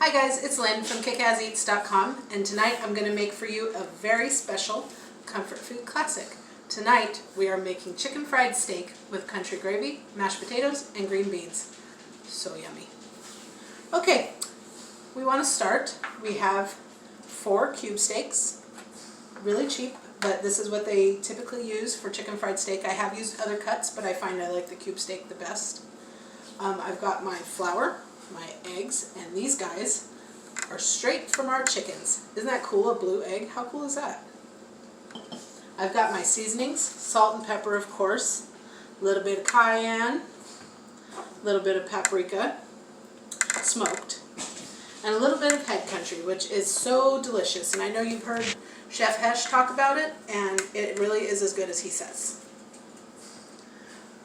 Hi guys, it's Lynn from KickazzEats.com, and tonight I'm going to make for you a very special comfort food classic. Tonight we are making chicken fried steak with country gravy, mashed potatoes, and green beans. So yummy. Okay, we want to start. We have 4 cube steaks, really cheap, but this is what they typically use for chicken fried steak. I have used other cuts, but I find I like the cube steak the best. I've got my flour, my eggs, and these guys are straight from our chickens. Isn't that cool, a blue egg? How cool is that? I've got my seasonings, salt and pepper of course, a little bit of cayenne, a little bit of paprika, smoked, and a little bit of head country, which is so delicious. And I know you've heard Chef Hesh talk about it, and it really is as good as he says.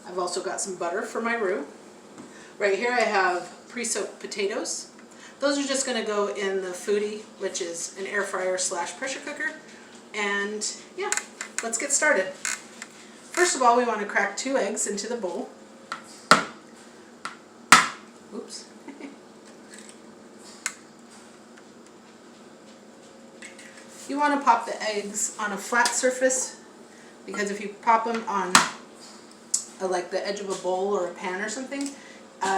I've also got some butter for my roux. Right here I have pre-soaked potatoes. Those are just going to go in the foodie, which is an air fryer / pressure cooker. And yeah, let's get started. First of all, we want to crack 2 eggs into the bowl. Oops. You want to pop the eggs on a flat surface, because if you pop them on like the edge of a bowl or a pan or something,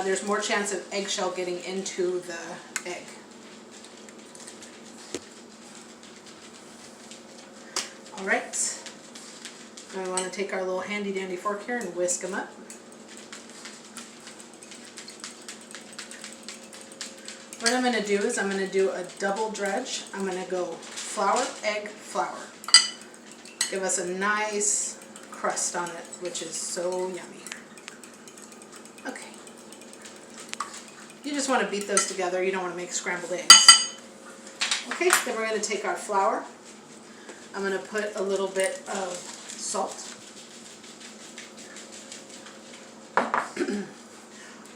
there's more chance of eggshell getting into the egg. Alright, now we want to take our little handy dandy fork here and whisk them up. What I'm going to do is I'm going to do a double dredge. I'm going to go flour, egg, flour. Give us a nice crust on it, which is so yummy. Okay. You just want to beat those together. You don't want to make scrambled eggs. Okay, then we're going to take our flour. I'm going to put a little bit of salt.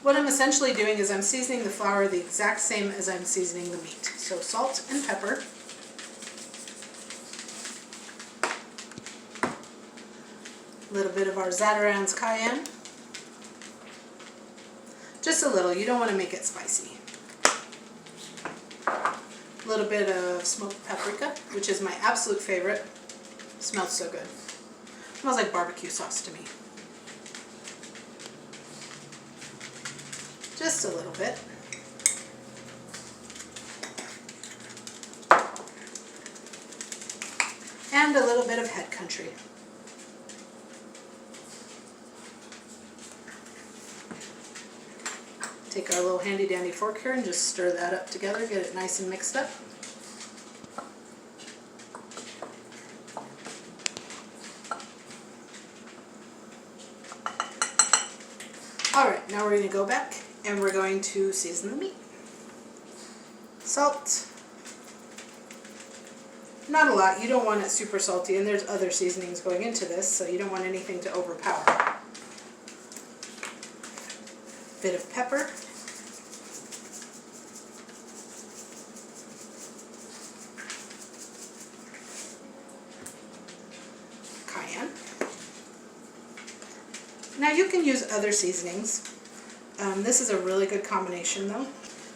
What I'm essentially doing is I'm seasoning the flour the exact same as I'm seasoning the meat. So salt and pepper. A little bit of our Zatarain's cayenne. Just a little, you don't want to make it spicy. A little bit of smoked paprika, which is my absolute favorite. Smells so good. Smells like barbecue sauce to me. Just a little bit. And a little bit of head country. Take our little handy dandy fork here and just stir that up together, get it nice and mixed up. Alright, now we're going to go back and we're going to season the meat. Salt. Not a lot, you don't want it super salty, and there's other seasonings going into this, so you don't want anything to overpower. Bit of pepper. Cayenne. Now you can use other seasonings. This is a really good combination though.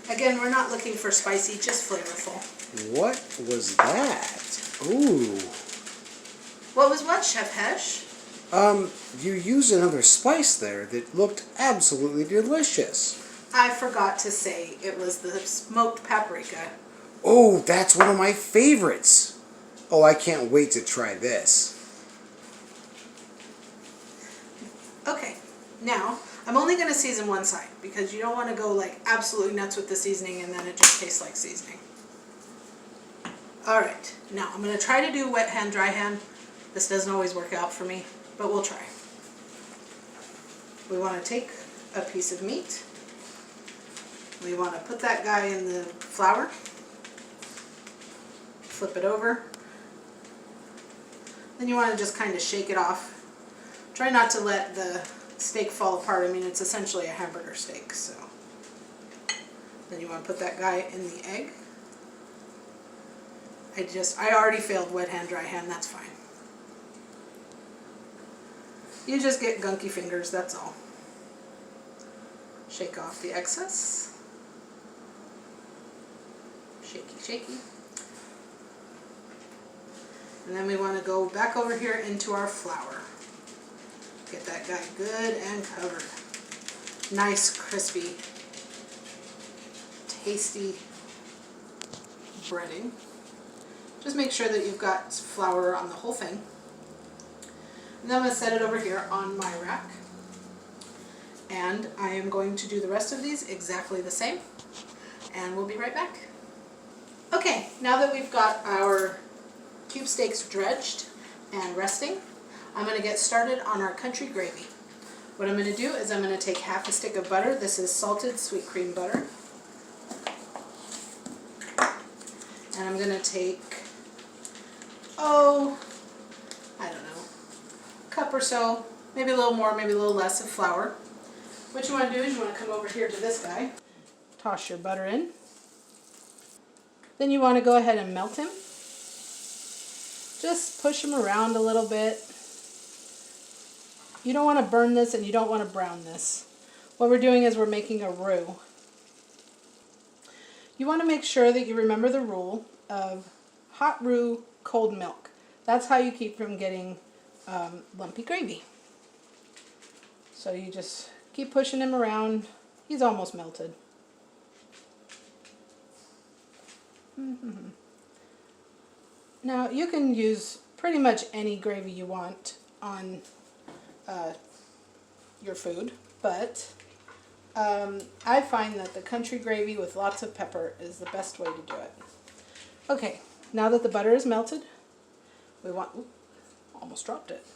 Again, we're not looking for spicy, just flavorful. What was that? Ooh. What was what, Chef Hesh? You used another spice there that looked absolutely delicious. I forgot to say it was the smoked paprika. Oh, that's one of my favorites. Oh, I can't wait to try this. Okay, now I'm only going to season one side because you don't want to go like absolutely nuts with the seasoning and then it just tastes like seasoning. Alright, now I'm going to try to do wet hand, dry hand. This doesn't always work out for me, but we'll try. We want to take a piece of meat. We want to put that guy in the flour. Flip it over. Then you want to just kind of shake it off. Try not to let the steak fall apart. I mean, it's essentially a hamburger steak, so. Then you want to put that guy in the egg. I already failed wet hand, dry hand, that's fine. You just get gunky fingers, that's all. Shake off the excess. Shaky, shaky. And then we want to go back over here into our flour. Get that guy good and covered. Nice, crispy, tasty breading. Just make sure that you've got flour on the whole thing. And then I'm going to set it over here on my rack. And I am going to do the rest of these exactly the same. And we'll be right back. Okay, now that we've got our cube steaks dredged and resting, I'm going to get started on our country gravy. What I'm going to do is I'm going to take half a stick of butter. This is salted sweet cream butter. And I'm going to take, I don't know, a cup or so, maybe a little more, maybe a little less of flour. What you want to do is you want to come over here to this guy, toss your butter in. Then you want to go ahead and melt him. Just push him around a little bit. You don't want to burn this and you don't want to brown this. What we're doing is we're making a roux. You want to make sure that you remember the rule of hot roux, cold milk. That's how you keep from getting lumpy gravy. So you just keep pushing him around. He's almost melted. Now you can use pretty much any gravy you want on your food, but I find that the country gravy with lots of pepper is the best way to do it. Okay, now that the butter is melted, we want, almost dropped it.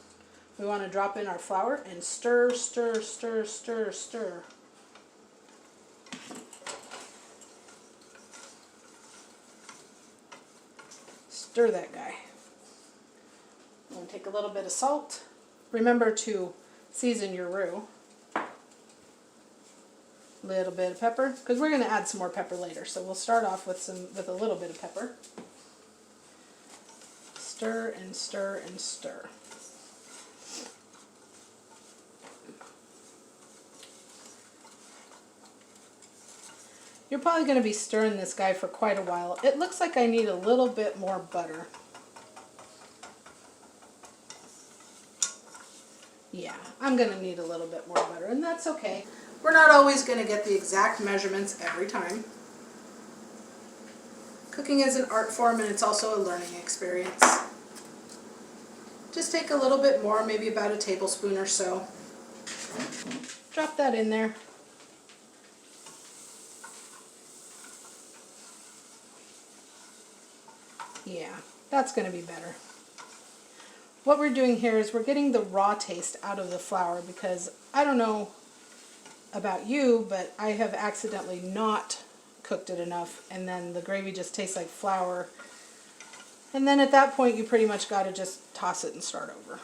We want to drop in our flour and stir, stir, stir, stir, stir. Stir that guy. I'm going to take a little bit of salt. Remember to season your roux. Little bit of pepper, because we're going to add some more pepper later. So we'll start off with a little bit of pepper. Stir and stir and stir. You're probably going to be stirring this guy for quite a while. It looks like I need a little bit more butter. Yeah, I'm going to need a little bit more butter, and that's okay. We're not always going to get the exact measurements every time. Cooking is an art form, and it's also a learning experience. Just take a little bit more, maybe about a tablespoon or so. Drop that in there. Yeah, that's going to be better. What we're doing here is we're getting the raw taste out of the flour, because I don't know about you, but I have accidentally not cooked it enough, and then the gravy just tastes like flour. And then at that point you pretty much got to just toss it and start over.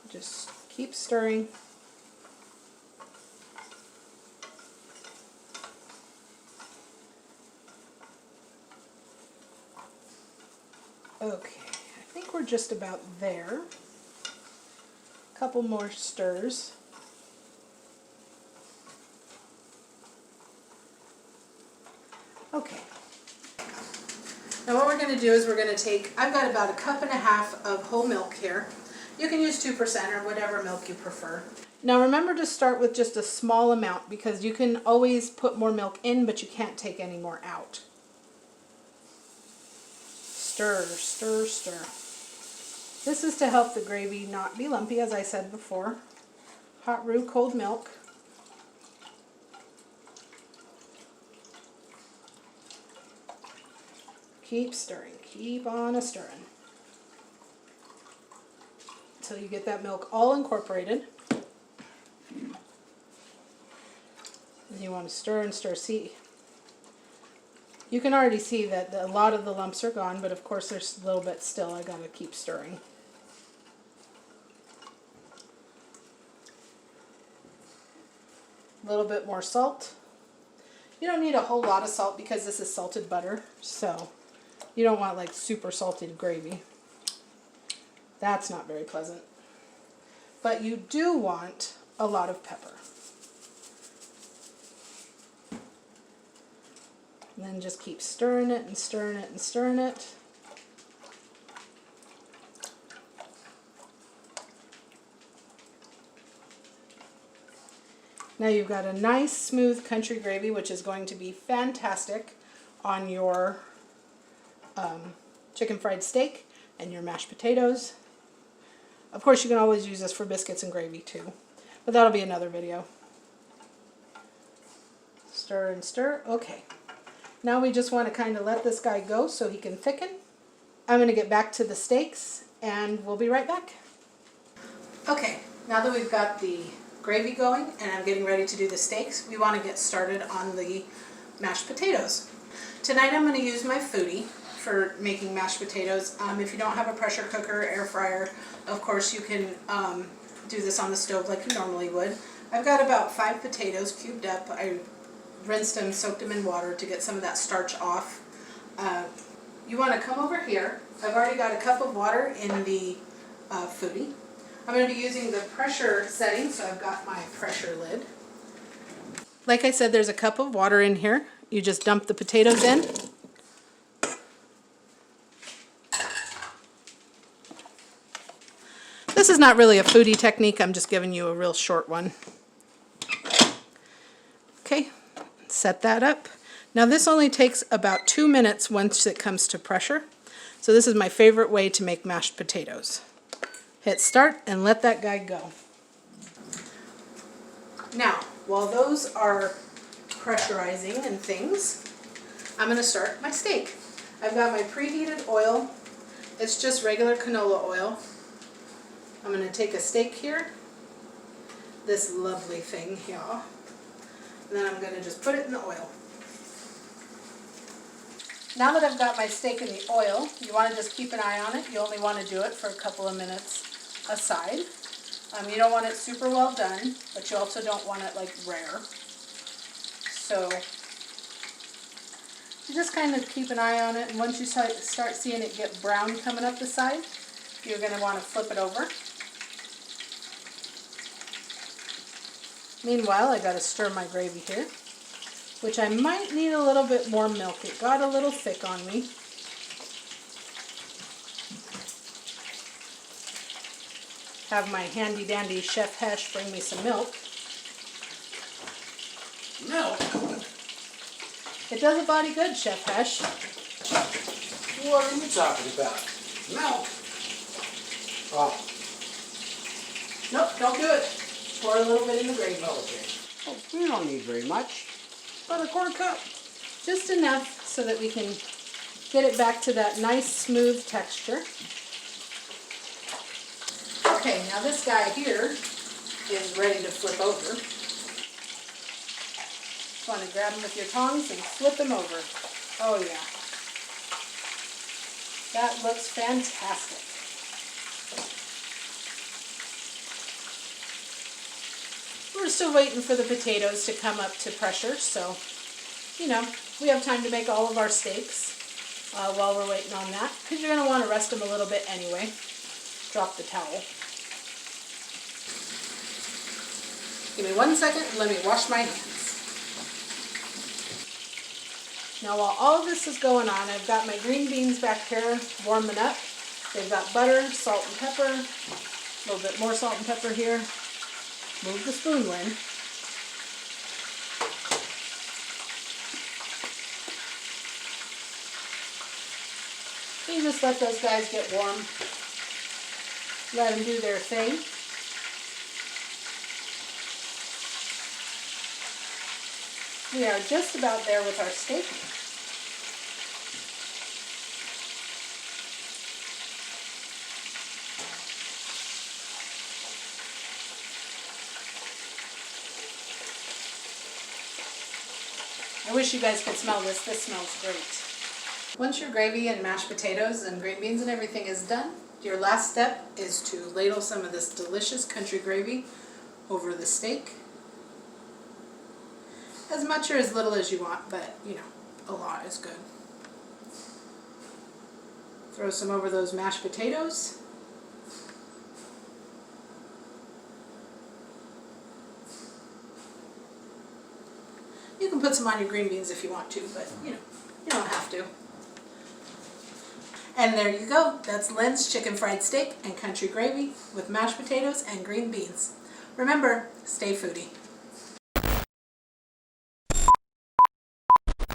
Just keep stirring. Okay, I think we're just about there. A couple more stirs. Okay. Now what we're going to do is we're going to take, I've got about 1.5 cups of whole milk here. You can use 2% or whatever milk you prefer. Now remember to start with just a small amount, because you can always put more milk in, but you can't take any more out. Stir, stir, stir. This is to help the gravy not be lumpy, as I said before. Hot roux, cold milk. Keep stirring, keep on a stirring until you get that milk all incorporated. And you want to stir and stir. See, you can already see that a lot of the lumps are gone, but of course there's a little bit still. I gotta keep stirring. A little bit more salt. You don't need a whole lot of salt because this is salted butter, so you don't want like super salted gravy. That's not very pleasant. But you do want a lot of pepper. And then just keep stirring it and stirring it and stirring it. Now you've got a nice smooth country gravy, which is going to be fantastic on your chicken fried steak and your mashed potatoes. Of course, you can always use this for biscuits and gravy too, but that'll be another video. Stir and stir. Okay. Now we just want to kind of let this guy go so he can thicken. I'm going to get back to the steaks and we'll be right back. Okay, now that we've got the gravy going and I'm getting ready to do the steaks, we want to get started on the mashed potatoes. Tonight I'm going to use my Foodie for making mashed potatoes. If you don't have a pressure cooker or air fryer, of course you can do this on the stove like you normally would. I've got about 5 potatoes cubed up. I rinsed them, soaked them in water to get some of that starch off. You want to come over here. I've already got a cup of water in the Foodie. I'm going to be using the pressure setting, so I've got my pressure lid. Like I said, there's a cup of water in here. You just dump the potatoes in. This is not really a Foodie technique, I'm just giving you a real short one. Okay, set that up. Now this only takes about 2 minutes once it comes to pressure. So this is my favorite way to make mashed potatoes. Hit start and let that guy go. Now, while those are pressurizing and things, I'm going to start my steak. I've got my preheated oil. It's just regular canola oil. I'm going to take a steak here, this lovely thing here, and then I'm going to just put it in the oil. Now that I've got my steak in the oil, you want to just keep an eye on it. You only want to do it for a couple of minutes aside. You don't want it super well done, but you also don't want it like rare. So you just kind of keep an eye on it, and once you start seeing it get brown coming up the side, you're going to want to flip it over. Meanwhile, I got to stir my gravy here, which I might need a little bit more milk. It got a little thick on me. Have my handy dandy Chef Hesh bring me some milk. Milk? It does a body good, Chef Hesh. What are you talking about? Milk? Oh. Nope, don't do it. Pour a little bit in the gravy. Okay. Oh, you don't need very much. About a quarter cup. Just enough so that we can get it back to that nice smooth texture. Okay, now this guy here is ready to flip over. Just want to grab him with your tongs and flip him over. Oh yeah. That looks fantastic. We're still waiting for the potatoes to come up to pressure, so, you know, we have time to make all of our steaks while we're waiting on that, because you're going to want to rest them a little bit anyway. Drop the towel. Give me 1 second and let me wash my hands. Now while all of this is going on, I've got my green beans back here warming up. They've got butter, salt and pepper, a little bit more salt and pepper here. Move the spoon, Lynn. You just let those guys get warm. Let them do their thing. We are just about there with our steak. I wish you guys could smell this. This smells great. Once your gravy and mashed potatoes and green beans and everything is done, your last step is to ladle some of this delicious country gravy over the steak. As much or as little as you want, but you know, a lot is good. Throw some over those mashed potatoes. You can put some on your green beans if you want to, but you don't have to. And there you go. That's Lynn's chicken fried steak and country gravy with mashed potatoes and green beans. Remember, stay foodie.